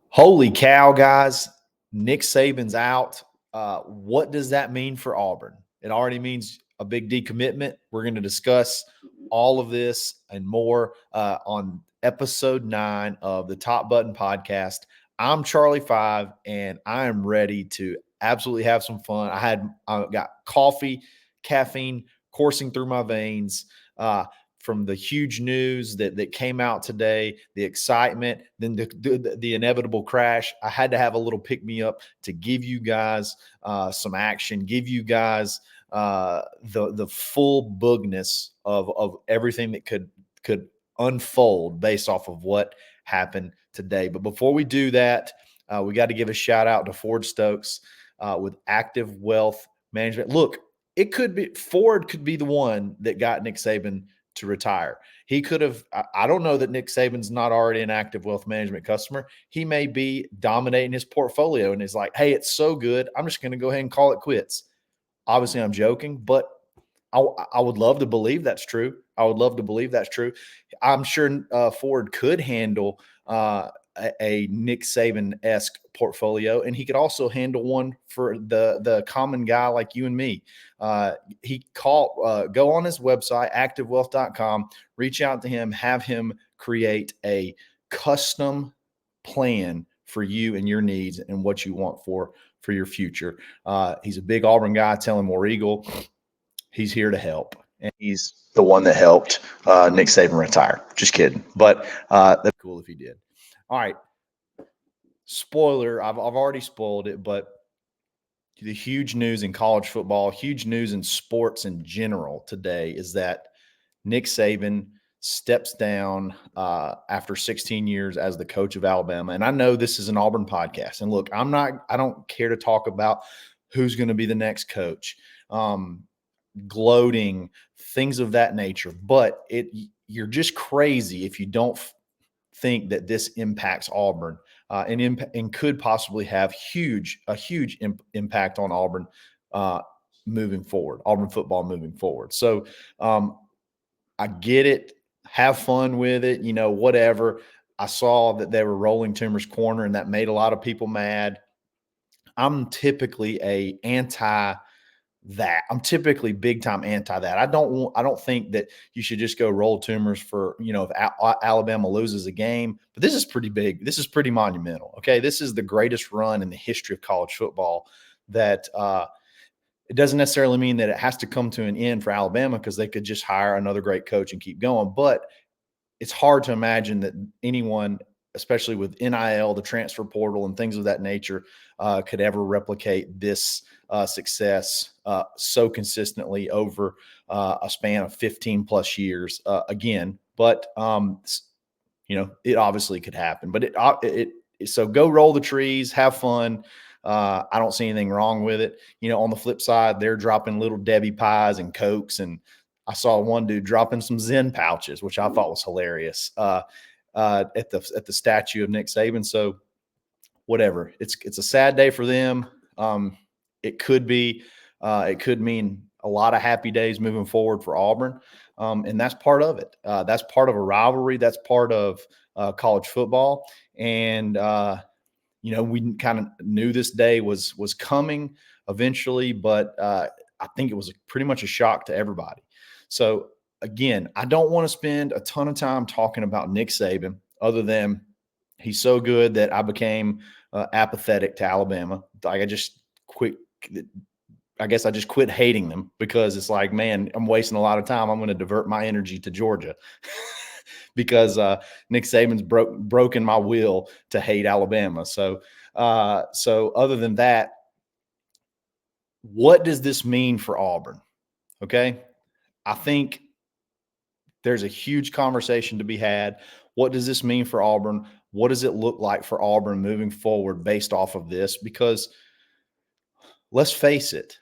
Holy cow, guys. Nick Saban's out. What does that mean for Auburn? It already means a big decommitment. We're going to discuss all of this and more on episode 9 of the Top Button Podcast. I'm Charlie 5, and I am ready to absolutely have some fun. I got coffee, caffeine coursing through my veins. From the huge news that came out today, the excitement, then the inevitable crash. I had to have a little pick me up to give you guys some action, give you guys the full boogness of everything that could unfold based off of what happened today. But before we do that, we got to give a shout out to Ford Stokes with Active Wealth Management. Look, Ford could be the one that got Nick Saban to retire. He could have, I don't know that Nick Saban's not already an Active Wealth Management customer. He may be dominating his portfolio and is like, hey, it's so good, I'm just going to go ahead and call it quits. Obviously, I'm joking, but I would love to believe that's true. I'm sure Ford could handle a Nick Saban-esque portfolio, and he could also handle one for the common guy like you and me. Go on his website, activewealth.com, reach out to him, have him create a custom plan for you and your needs and what you want for your future. He's a big Auburn guy. Tell him War Eagle. He's here to help. And he's the one that helped Nick Saban retire. Just kidding. But that'd be cool if he did. All right. Spoiler, I've already spoiled it, but the huge news in college football, huge news in sports in general today is that Nick Saban steps down after 16 years as the coach of Alabama. And I know this is an Auburn podcast. And look, I don't care to talk about who's going to be the next coach, gloating, things of that nature. But you're just crazy if you don't think that this impacts Auburn and could possibly have a huge impact on Auburn moving forward, Auburn football moving forward. So I get it. Have fun with it, whatever. I saw that they were rolling Toomer's corner, and that made a lot of people mad. I'm typically I'm typically big time anti that. I don't think that you should just go roll Toomer's for, if Alabama loses a game, but this is pretty big. This is pretty monumental. Okay. This is the greatest run in the history of college football that, it doesn't necessarily mean that it has to come to an end for Alabama, because they could just hire another great coach and keep going. But it's hard to imagine that anyone, especially with NIL, the transfer portal, and things of that nature, could ever replicate this success so consistently over a span of 15 plus years again. But, it obviously could happen. But so go roll the trees, have fun. I don't see anything wrong with it. On the flip side, they're dropping little Debbie pies and Cokes. And I saw one dude dropping some Zen pouches, which I thought was hilarious at the statue of Nick Saban. So whatever, it's a sad day for them. It could mean a lot of happy days moving forward for Auburn. And that's part of it. That's part of a rivalry. That's part of college football. And, we kind of knew this day was coming eventually, but I think it was pretty much a shock to everybody. So again, I don't want to spend a ton of time talking about Nick Saban, other than he's so good that I became apathetic to Alabama. Like I guess I just quit hating them, because it's like, man, I'm wasting a lot of time. I'm going to divert my energy to Georgia. Because Nick Saban's broken my will to hate Alabama. So other than that, what does this mean for Auburn? Okay. I think there's a huge conversation to be had. What does this mean for Auburn? What does it look like for Auburn moving forward based off of this? Because let's face it.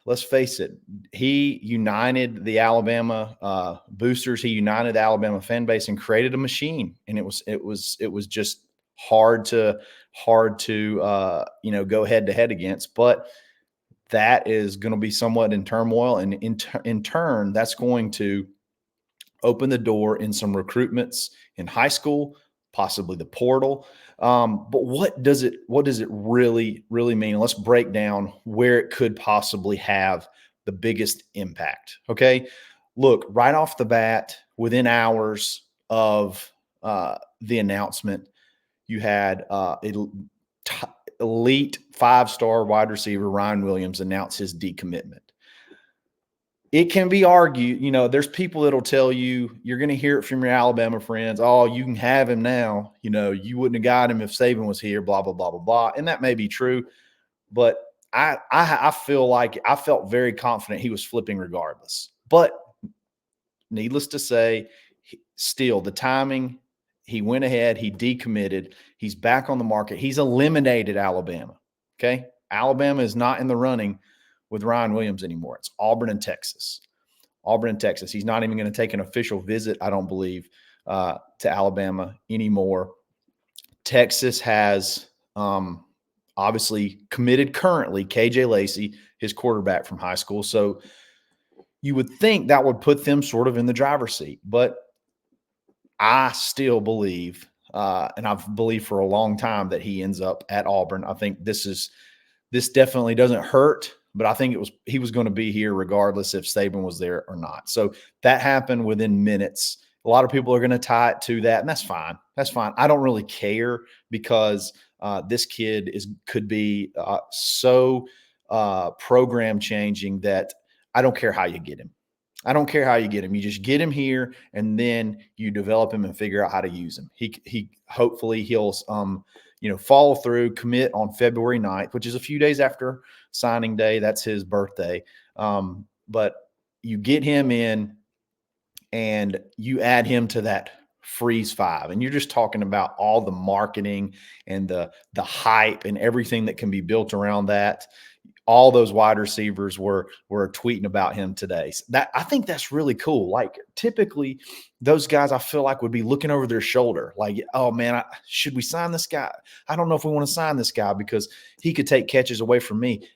He united the Alabama boosters. He united the Alabama fan base and created a machine. And it was just hard to go head to head against. But that is going to be somewhat in turmoil, and in turn, that's going to open the door in some recruitments in high school, possibly the portal. But what does it really mean? And let's break down where it could possibly have the biggest impact. Okay. Look, right off the bat, within hours of the announcement, you had elite 5-star wide receiver Ryan Williams announce his decommitment. It can be argued, there's people that'll tell you, you're going to hear it from your Alabama friends. Oh, you can have him now. You wouldn't have got him if Saban was here, blah, blah, blah, blah, blah. And that may be true, but I feel like I felt very confident he was flipping regardless. But needless to say, still the timing, he went ahead, he decommitted, he's back on the market. He's eliminated Alabama. Okay. Alabama is not in the running with Ryan Williams anymore. It's Auburn and Texas. Auburn and Texas. He's not even going to take an official visit, I don't believe, to Alabama anymore. Texas has obviously committed currently KJ Lacey, his quarterback from high school. So you would think that would put them sort of in the driver's seat. But I still believe, and I've believed for a long time, that he ends up at Auburn. I think this definitely doesn't hurt, but I think he was going to be here regardless if Saban was there or not. So that happened within minutes. A lot of people are going to tie it to that, and that's fine. That's fine. I don't really care because this kid could be so program changing that I don't care how you get him. I don't care how you get him. You just get him here, and then you develop him and figure out how to use him. He hopefully he'll follow through, commit on February 9th, which is a few days after signing day. That's his birthday. But you get him in and you add him to that freeze 5, and you're just talking about all the marketing and the hype and everything that can be built around that. All those wide receivers were tweeting about him today. So I think that's really cool. Like typically those guys I feel like would be looking over their shoulder like, oh man, should we sign this guy? I don't know if we want to sign this guy because he could take catches away from me.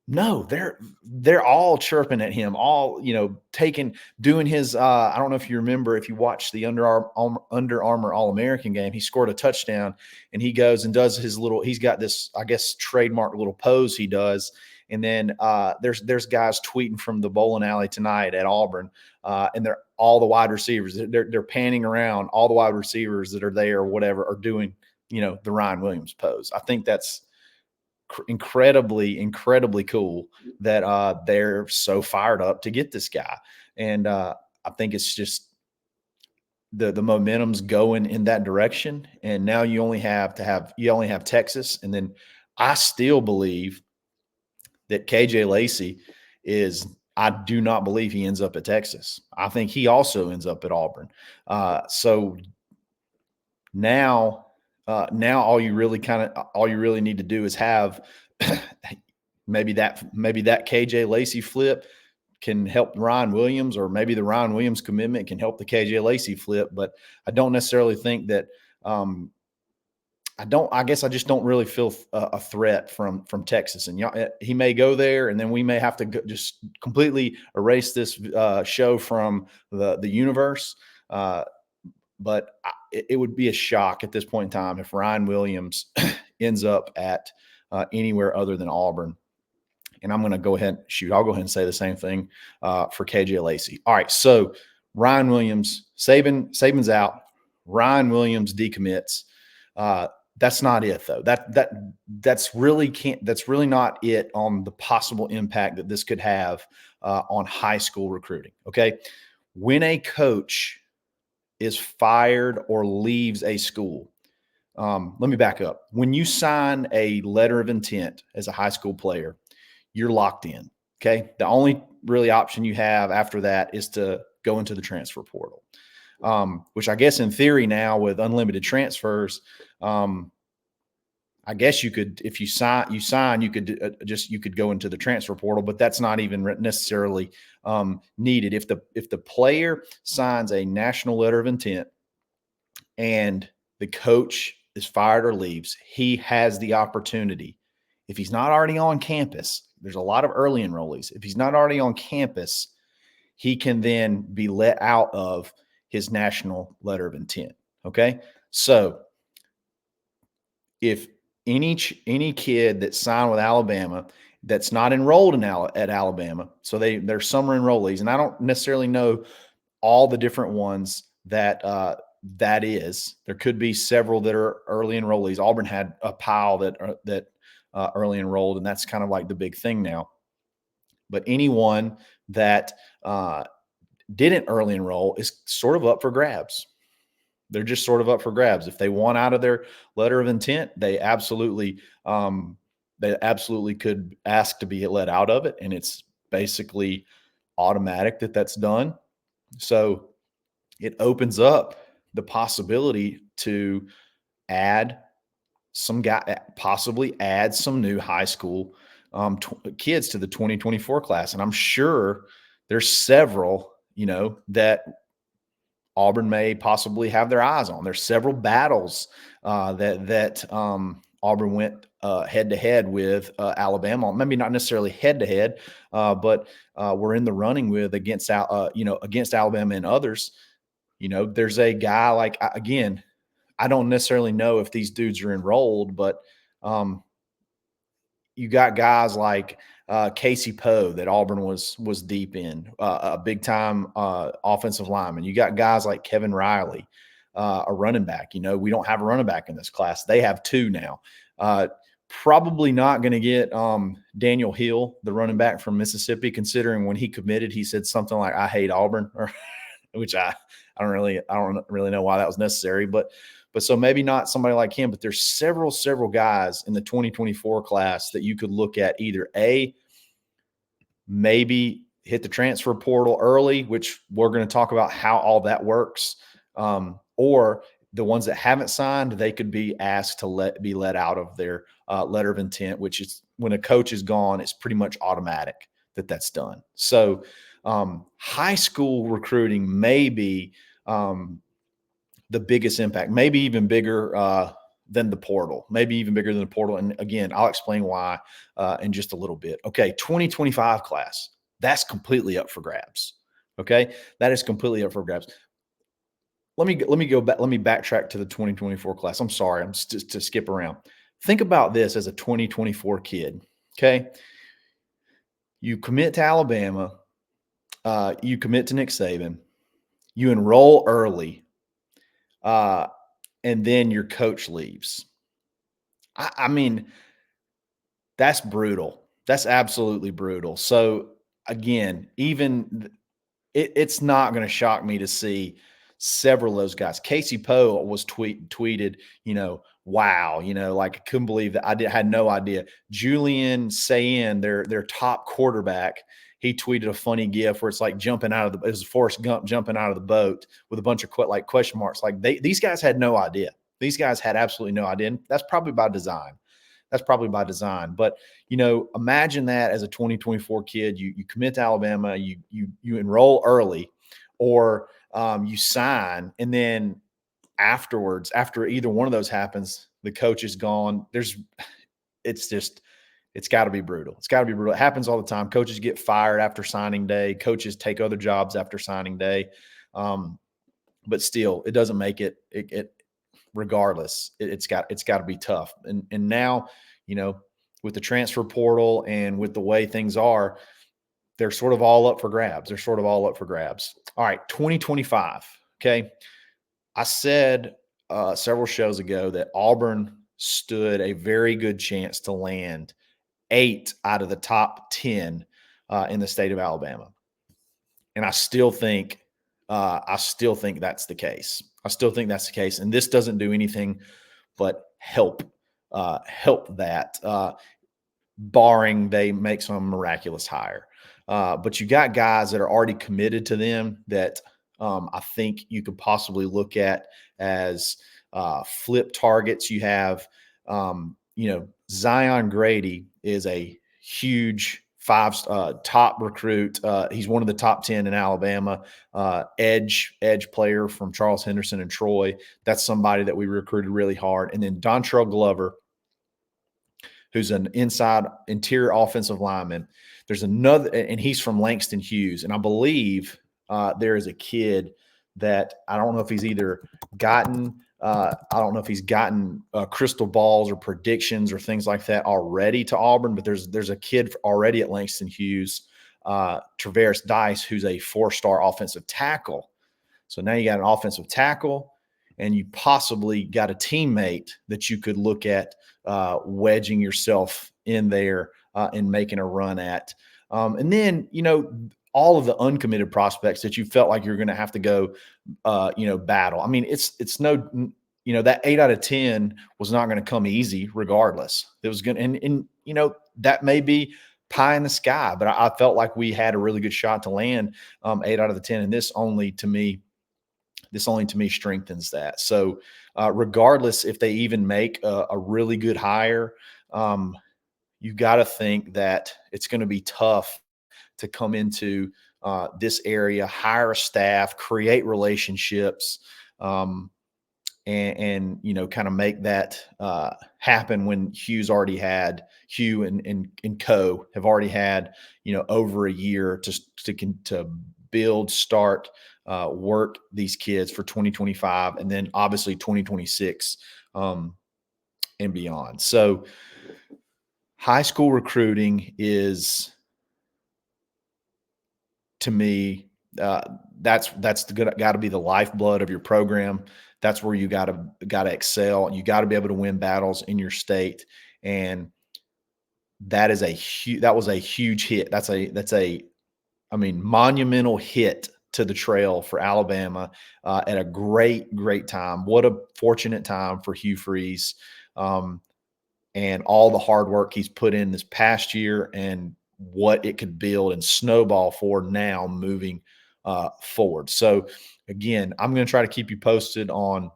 No, they're all chirping at him, all, doing his, I don't know if you remember, if you watched the Under Armour All-American game, he scored a touchdown and he goes and does he's got this, I guess, trademark little pose he does. And then there's guys tweeting from the bowling alley tonight at Auburn, and they're all the wide receivers. They're panning around. All the wide receivers that are there or whatever are doing, the Ryan Williams pose. I think that's incredibly cool that they're so fired up to get this guy. And I think it's just the momentum's going in that direction. And now you only have Texas. And then I still believe that KJ Lacey I do not believe he ends up at Texas. I think he also ends up at Auburn. So now all you really need to do is have maybe that KJ Lacey flip can help Ryan Williams, or maybe the Ryan Williams commitment can help the KJ Lacey flip. But I don't necessarily think that I guess I just don't really feel a threat from Texas. And he may go there, and then we may have to just completely erase this show from the universe. But it would be a shock at this point in time if Ryan Williams ends up at anywhere other than Auburn. And I'm going to go ahead and say the same thing for KJ Lacey. All right, so Ryan Williams, Saban's out. Ryan Williams decommits. That's not it though. That's really not it on the possible impact that this could have on high school recruiting. Okay, when a coach is fired or leaves a school, let me back up. When you sign a letter of intent as a high school player, you're locked in. Okay, the only really option you have after that is to go into the transfer portal. Which I guess in theory now with unlimited transfers, I guess you could, if you sign, you could go into the transfer portal, but that's not even necessarily needed. If the player signs a national letter of intent and the coach is fired or leaves, he has the opportunity. If he's not already on campus, there's a lot of early enrollees. If he's not already on campus, he can then be let out of his national letter of intent. Okay. So if any kid that signed with Alabama that's not enrolled at Alabama, so they're summer enrollees, and I don't necessarily know all the different ones that is. There could be several that are early enrollees. Auburn had a pile that early enrolled, and that's kind of like the big thing now. But anyone that didn't early enroll is sort of up for grabs. They're just sort of up for grabs. If they want out of their letter of intent, they absolutely could ask to be let out of it, and it's basically automatic that that's done. So it opens up the possibility to add possibly add some new high school kids to the 2024 class. And I'm sure there's several, that Auburn may possibly have their eyes on. There's several battles that Auburn went head to head with Alabama. Maybe not necessarily head to head, but we're in the running with against Alabama and others. There's a guy like, again, I don't necessarily know if these dudes are enrolled, but you got guys like Casey Poe that Auburn was deep in, a big time offensive lineman. You got guys like Kevin Riley, a running back. We don't have a running back in this class. They have two now. Probably not going to get Daniel Hill, the running back from Mississippi, considering when he committed, he said something like, "I hate Auburn," or which I don't really know why that was necessary, but so maybe not somebody like him, but there's several guys in the 2024 class that you could look at, either maybe hit the transfer portal early, which we're going to talk about how all that works, or the ones that haven't signed, they could be asked to be let out of their letter of intent, which is when a coach is gone, it's pretty much automatic that's done. So high school recruiting may be the biggest impact, maybe even bigger than the portal, And again, I'll explain why in just a little bit. Okay, 2025 class, that's completely up for grabs. Okay, that is completely up for grabs. Let me go back. Let me backtrack to the 2024 class. I'm sorry, I'm just to skip around. Think about this as a 2024 kid. Okay, you commit to Alabama, you commit to Nick Saban, you enroll early, and then your coach leaves. I mean, that's brutal. That's absolutely brutal. So again, it's not going to shock me to see several of those guys. Casey Poe was tweeted, wow, like I couldn't believe that. Had no idea. Julian Sayin, their top quarterback, he tweeted a funny GIF where it's like it was Forrest Gump jumping out of the boat with a bunch of question marks. Like these guys had no idea. These guys had absolutely no idea. And that's probably by design. But imagine that as a 2024 kid, you commit to Alabama, you enroll early, or you sign, and then afterwards, after either one of those happens, the coach is gone. It's got to be brutal. It happens all the time. Coaches get fired after signing day. Coaches take other jobs after signing day. But still, it doesn't make it regardless. It's got to be tough. And now, with the transfer portal and with the way things are, they're sort of all up for grabs. All right, 2025. Okay. I said several shows ago that Auburn stood a very good chance to land 8 out of the top 10 in the state of Alabama. And I still think that's the case. And this doesn't do anything but help that, barring they make some miraculous hire. But you got guys that are already committed to them that I think you could possibly look at as flip targets. You have, Zion Grady is a huge top recruit. He's one of the top 10 in Alabama, edge player from Charles Henderson and Troy. That's somebody that we recruited really hard. And then Dontrell Glover, who's an interior offensive lineman. There's another, and he's from Langston Hughes. And I believe there is a kid that I don't know if he's either gotten I don't know if he's gotten crystal balls or predictions or things like that already to Auburn, but there's a kid already at Langston Hughes, Traveris Dice, who's a 4-star offensive tackle. So now you got an offensive tackle, and you possibly got a teammate that you could look at wedging yourself in there and making a run at. And then, all of the uncommitted prospects that you felt like you're going to have to go, battle. I mean, it's no, that 8 out of 10 was not going to come easy regardless. It was going to, and that may be pie in the sky, but I felt like we had a really good shot to land 8 out of the 10. And this only to me strengthens that. So regardless if they even make a really good hire, you got to think that it's going to be tough to come into this area, hire a staff, create relationships, and kind of make that happen when Hugh and Co have already had over a year to build, start, work these kids for 2025, and then obviously 2026 and beyond. So high school recruiting is, to me, that's got to be the lifeblood of your program. That's where you got to excel. You got to be able to win battles in your state, and that was a huge hit. That's a monumental hit to the trail for Alabama at a great time. What a fortunate time for Hugh Freeze, and all the hard work he's put in this past year, and what it could build and snowball for now moving forward. So again, I'm going to try to keep you posted on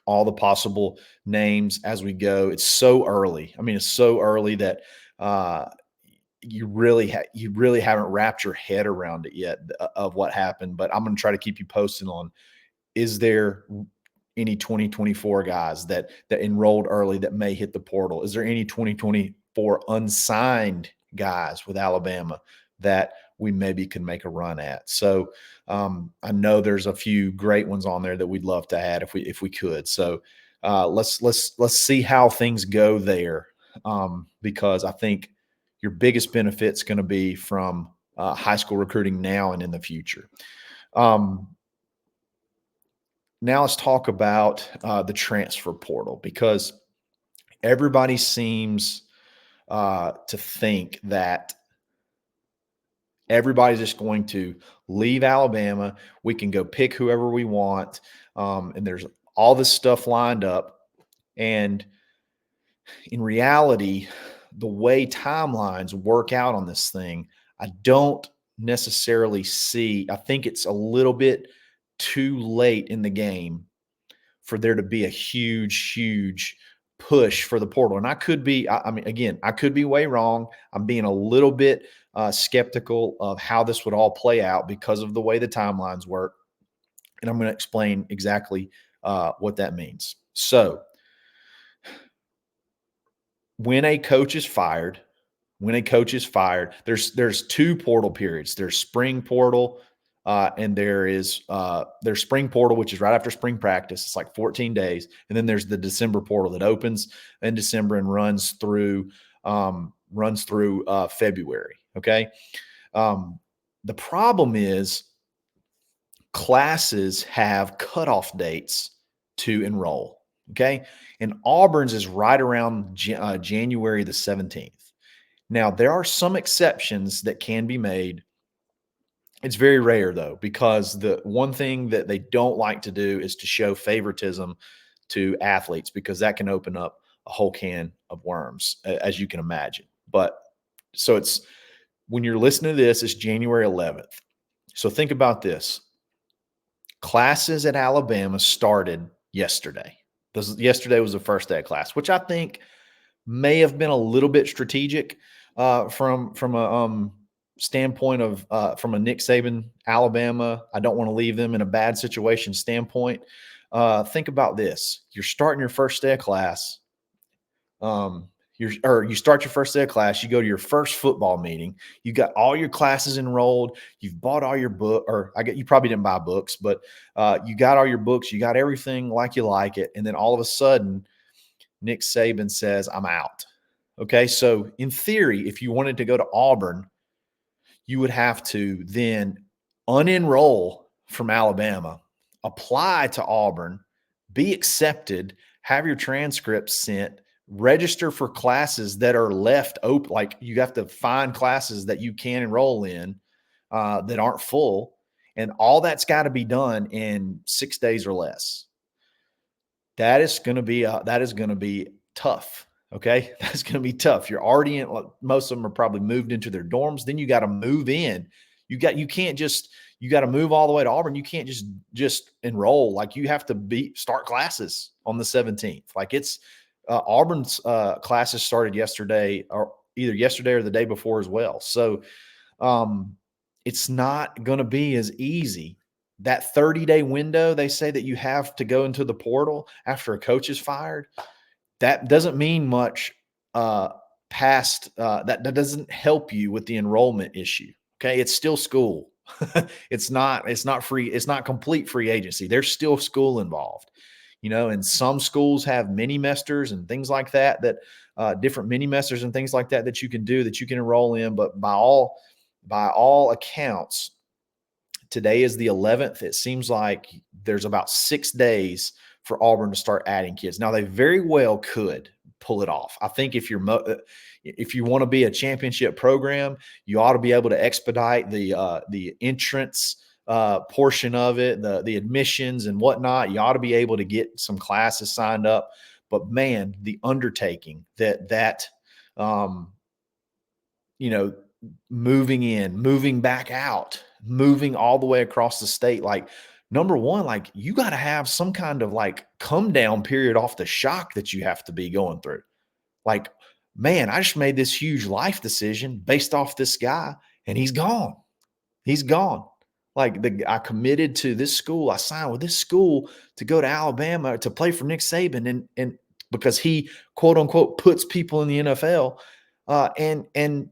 all the possible names as we go. It's so early. I mean, it's so early that you really haven't wrapped your head around it yet of what happened. But I'm going to try to keep you posted on, is there any 2024 guys that enrolled early that may hit the portal? Is there any 2024 unsigned guys with Alabama that we maybe could make a run at? So I know there's a few great ones on there that we'd love to add if we could. So let's see how things go there, because I think your biggest benefit is going to be from high school recruiting now and in the future. Now let's talk about the transfer portal, because everybody seems to think that everybody's just going to leave Alabama. We can go pick whoever we want, and there's all this stuff lined up. And in reality, the way timelines work out on this thing, I don't necessarily see. I think it's a little bit too late in the game for there to be a huge push for the portal. And I could be, again, I could be way wrong. I'm being a little bit skeptical of how this would all play out because of the way the timelines work. And I'm going to explain exactly what that means. So when a coach is fired, there's 2 portal periods. There's spring portal, and there's spring portal, which is right after spring practice. It's like 14 days. And then there's the December portal that opens in December and runs through February. Okay. The problem is classes have cutoff dates to enroll. Okay. And Auburn's is right around January the 17th. Now, there are some exceptions that can be made. It's very rare, though, because the one thing that they don't like to do is to show favoritism to athletes, because that can open up a whole can of worms, as you can imagine. But so it's, when you're listening to this, it's January 11th. So think about this. Classes at Alabama started yesterday. Yesterday was the first day of class, which I think may have been a little bit strategic from a standpoint of from a Nick Saban, Alabama, I don't want to leave them in a bad situation standpoint. Think about this. You're starting your first day of class. you start your first day of class, you go to your first football meeting, you got all your classes enrolled, you've bought all your book, or I get you probably didn't buy books, but you got all your books, you got everything like you like it, and then all of a sudden, Nick Saban says, "I'm out." Okay, so in theory, if you wanted to go to Auburn, you would have to then unenroll from Alabama, apply to Auburn, be accepted, have your transcripts sent, register for classes that are left open. Like you have to find classes that you can enroll in that aren't full. And all that's got to be done in 6 days or less. That is going to be tough. Okay. That's going to be tough. You're already in, most of them are probably moved into their dorms. Then you got to move in. You got to move all the way to Auburn. You can't just enroll. Like you have to start classes on the 17th. Like it's Auburn's classes started yesterday, or either yesterday or the day before as well. So it's not going to be as easy. That 30-day window they say that you have to go into the portal after a coach is fired, that doesn't mean much past that doesn't help you with the enrollment issue. Okay, it's still school. It's not free, it's not complete free agency. There's still school involved. And some schools have mini mesters and things like that, different mini mesters and things like that you can do, that you can enroll in. But by all accounts, today is the 11th. It seems like there's about 6 days for Auburn to start adding kids. Now, they very well could pull it off. I think if you want to be a championship program, you ought to be able to expedite the entrance portion of it, the admissions and whatnot. You ought to be able to get some classes signed up. But man, the undertaking moving in, moving back out, moving all the way across the state, like number one, like you got to have some kind of like come down period off the shock that you have to be going through. Like, man, I just made this huge life decision based off this guy and he's gone. He's gone. Like I committed to this school. I signed with this school to go to Alabama to play for Nick Saban, and because he quote unquote puts people in the NFL, and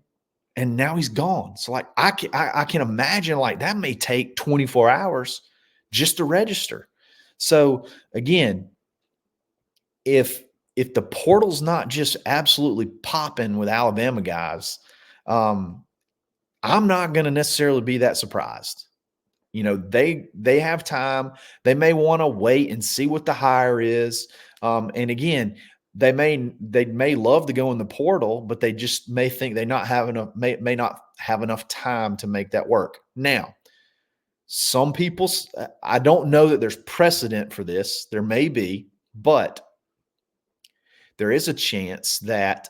now he's gone. So like I can imagine like that may take 24 hours just to register. So again, if the portal's not just absolutely popping with Alabama guys, I'm not going to necessarily be that surprised. They have time. They may want to wait and see what the hire is. And again, they may love to go in the portal, but they just may think may not have enough time to make that work. Now, some people, I don't know that there's precedent for this. There may be, but there is a chance that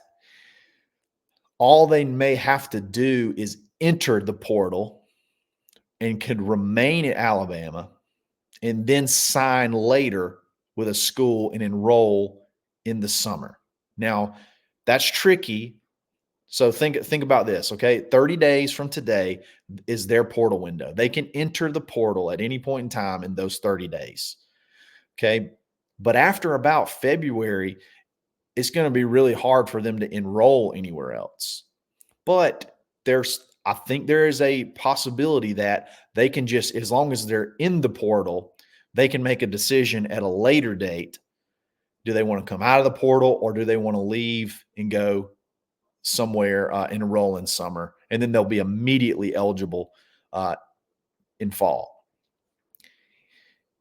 all they may have to do is enter the portal and could remain at Alabama and then sign later with a school and enroll in the summer. Now, that's tricky. So think about this, okay? 30 days from today is their portal window. They can enter the portal at any point in time in those 30 days, okay? But after about February, it's going to be really hard for them to enroll anywhere else. But I think there is a possibility that they can just, as long as they're in the portal, they can make a decision at a later date. Do they want to come out of the portal, or do they want to leave and go somewhere and enroll in summer? And then they'll be immediately eligible in fall.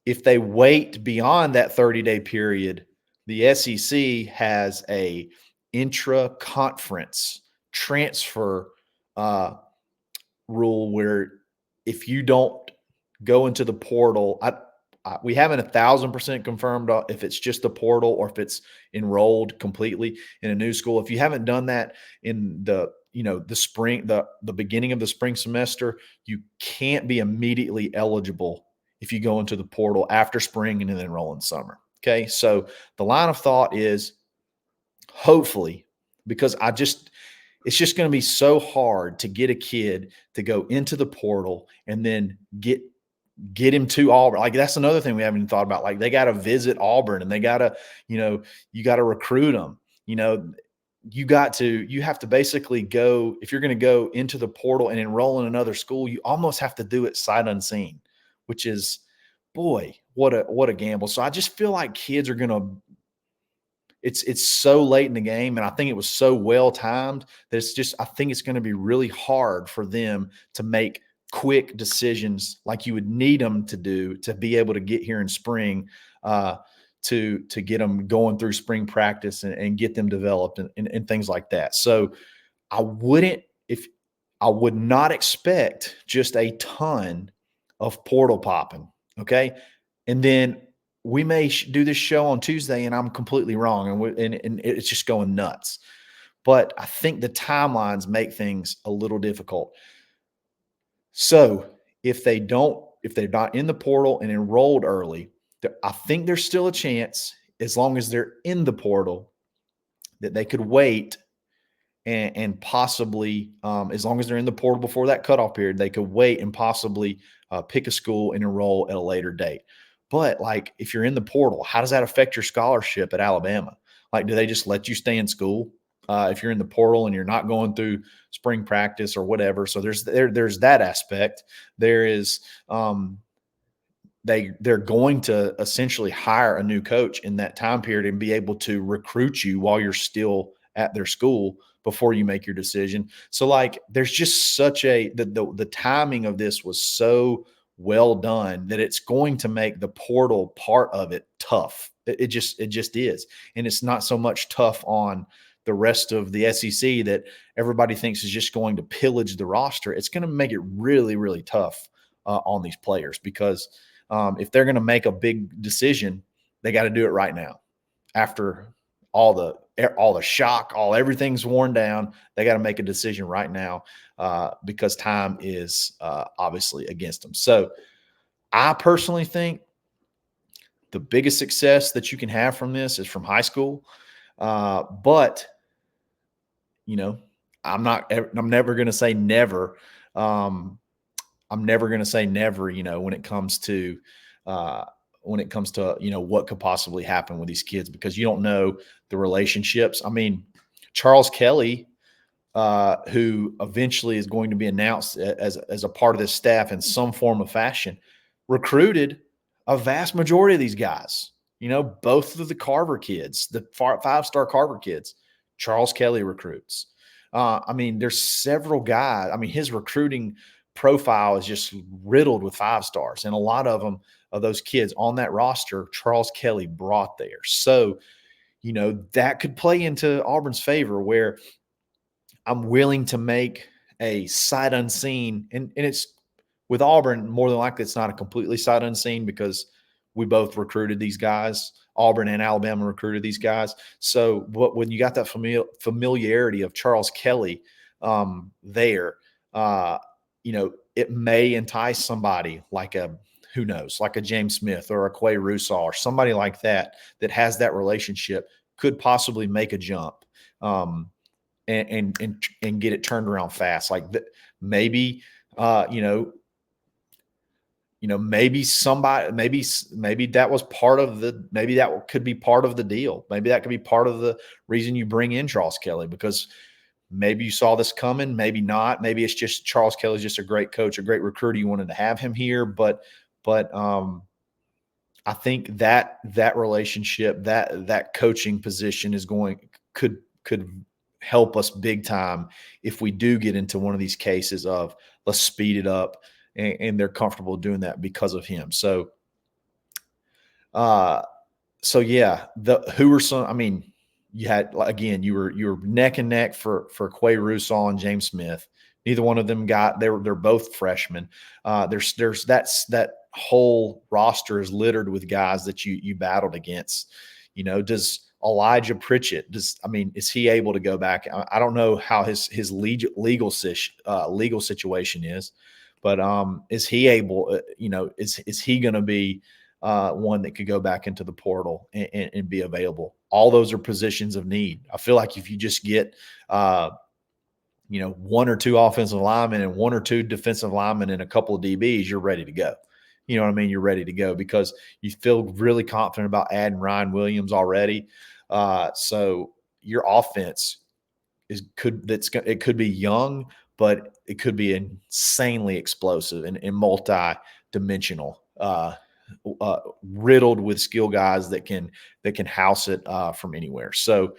If they wait beyond that 30-day period, the SEC has a intra-conference transfer rule where if you don't go into the portal, we haven't 1,000% confirmed if it's just the portal or if it's enrolled completely in a new school. If you haven't done that in the spring, the beginning of the spring semester, you can't be immediately eligible if you go into the portal after spring and then enroll in summer. Okay, so the line of thought is hopefully, because it's just going to be so hard to get a kid to go into the portal and then get him to Auburn. Like that's another thing we haven't even thought about. Like they got to visit Auburn and they got to, you got to recruit them. you have to basically go, if you're going to go into the portal and enroll in another school, you almost have to do it sight unseen, which is, boy, what a gamble. So I just feel like kids are going to, it's so late in the game, and I think it was so well timed that I think it's going to be really hard for them to make quick decisions like you would need them to do to be able to get here in spring, uh, to get them going through spring practice and get them developed and things like that. So I wouldn't if I would not expect just a ton of portal popping. Okay. And then we may do this show on Tuesday and I'm completely wrong and it's just going nuts. But I think the timelines make things a little difficult. So if they're not in the portal and enrolled early, I think there's still a chance, as long as they're in the portal, that they could wait and possibly, as long as they're in the portal before that cutoff period, they could wait and possibly pick a school and enroll at a later date. But like, if you're in the portal, how does that affect your scholarship at Alabama? Like, do they just let you stay in school if you're in the portal and you're not going through spring practice or whatever? So there's that aspect. There is they're going to essentially hire a new coach in that time period and be able to recruit you while you're still at their school before you make your decision. So like, there's just such the timing of this was so well done that it's going to make the portal part of it tough. It just is. And it's not so much tough on the rest of the SEC that everybody thinks is just going to pillage the roster. It's going to make it really, really tough on these players, because if they're going to make a big decision, they got to do it right now. After all the shock, everything's worn down, they got to make a decision right now because time is obviously against them. So I personally think the biggest success that you can have from this is from high school. But you know, I'm never going to say never. I'm never going to say never, when it comes to what could possibly happen with these kids, because you don't know the relationships. I mean, Charles Kelly, who eventually is going to be announced as a part of this staff in some form of fashion, recruited a vast majority of these guys. Both of the Carver kids, the 5-star Carver kids, Charles Kelly recruits. I mean, there's several guys. I mean, his recruiting profile is just riddled with 5-stars, and a lot of them, of those kids on that roster, Charles Kelly brought there. So, that could play into Auburn's favor, where I'm willing to make a sight unseen, and it's with Auburn, more than likely it's not a completely sight unseen, because we both recruited these guys. Auburn and Alabama recruited these guys. So when you got that familiarity of Charles Kelly there, it may entice somebody like who knows, like a James Smith or a Quay Russaw or somebody like that has that relationship, could possibly make a jump and get it turned around fast. Like maybe, maybe somebody, maybe that was part of maybe that could be part of the deal. Maybe that could be part of the reason you bring in Charles Kelly, because maybe you saw this coming, maybe not. Maybe it's just Charles Kelly's just a great coach, a great recruiter. You wanted to have him here, but I think that relationship, that coaching position could help us big time if we do get into one of these cases of let's speed it up, and they're comfortable doing that because of him. So, yeah, who were some? I mean, you had, again, you were neck and neck for Quay Russaw and James Smith. Neither one of them they're both freshmen. There's that whole roster is littered with guys that you battled against. Does Elijah Pritchett, is he able to go back? I don't know how his legal situation is, but is he able? Is he going to be one that could go back into the portal and be available? All those are positions of need. I feel like if you just get one or two offensive linemen and one or two defensive linemen and a couple of DBs, you're ready to go. You know what I mean? You're ready to go because you feel really confident about adding Ryan Williams already. So your offense it could be young, but it could be insanely explosive and multi-dimensional, riddled with skill guys that can house it from anywhere. So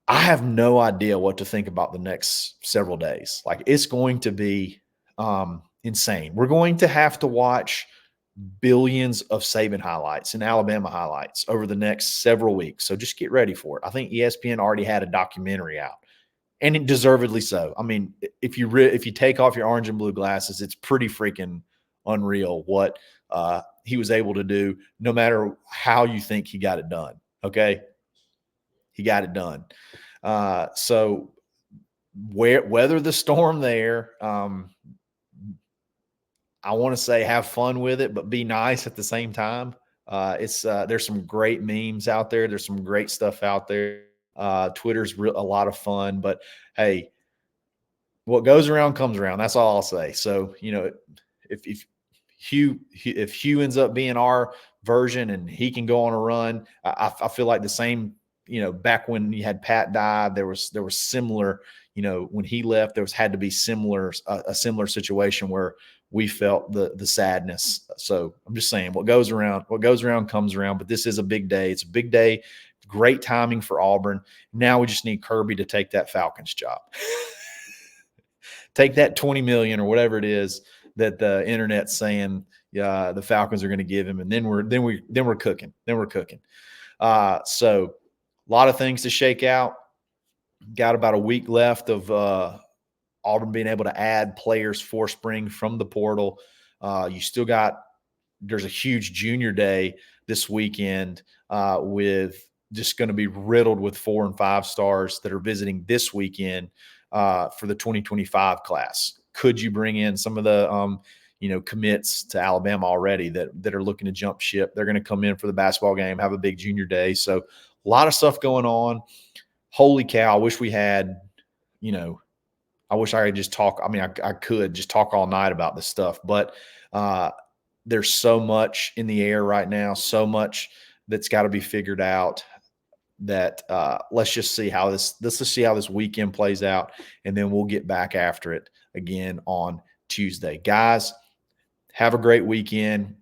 I have no idea what to think about the next several days. Like, it's going to be insane. We're going to have to watch billions of Saban highlights and Alabama highlights over the next several weeks. So just get ready for it. I think ESPN already had a documentary out, and it deservedly so. I mean, if you take off your orange and blue glasses, it's pretty freaking unreal what he was able to do. No matter how you think he got it done, okay, he got it done. So weather the storm there. I want to say have fun with it, but be nice at the same time. There's some great memes out there. There's some great stuff out there. Twitter's a lot of fun, but hey, what goes around comes around. That's all I'll say. So, if Hugh ends up being our version and he can go on a run, I feel like the same. Back when you had Pat die, there was similar. When he left, had to be a similar situation where we felt the sadness. So I'm just saying, what goes around comes around. But this is a big day. It's a big day. Great timing for Auburn. Now we just need Kirby to take that Falcons job. Take that 20 million or whatever it is that the internet's saying the Falcons are going to give him, and then we're cooking. Then we're cooking. So a lot of things to shake out. Got about a week left of Auburn being able to add players for spring from the portal. There's a huge junior day this weekend with just going to be riddled with 4 and 5 stars that are visiting this weekend for the 2025 class. Could you bring in some of the commits to Alabama already that are looking to jump ship? They're going to come in for the basketball game, have a big junior day. So a lot of stuff going on. Holy cow. I wish we had, I wish I could just talk. I mean, I could just talk all night about this stuff, but there's so much in the air right now, so much that's got to be figured out that let's just see how this weekend plays out, and then we'll get back after it again on Tuesday. Guys, have a great weekend.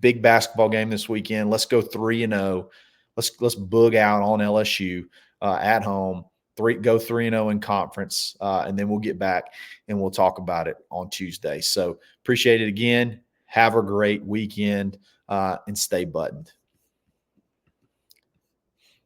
Big basketball game this weekend. Let's go 3-0. Let's boog out on LSU at home. Go 3-0 in conference, and then we'll get back and we'll talk about it on Tuesday. So appreciate it again. Have a great weekend and stay buttoned.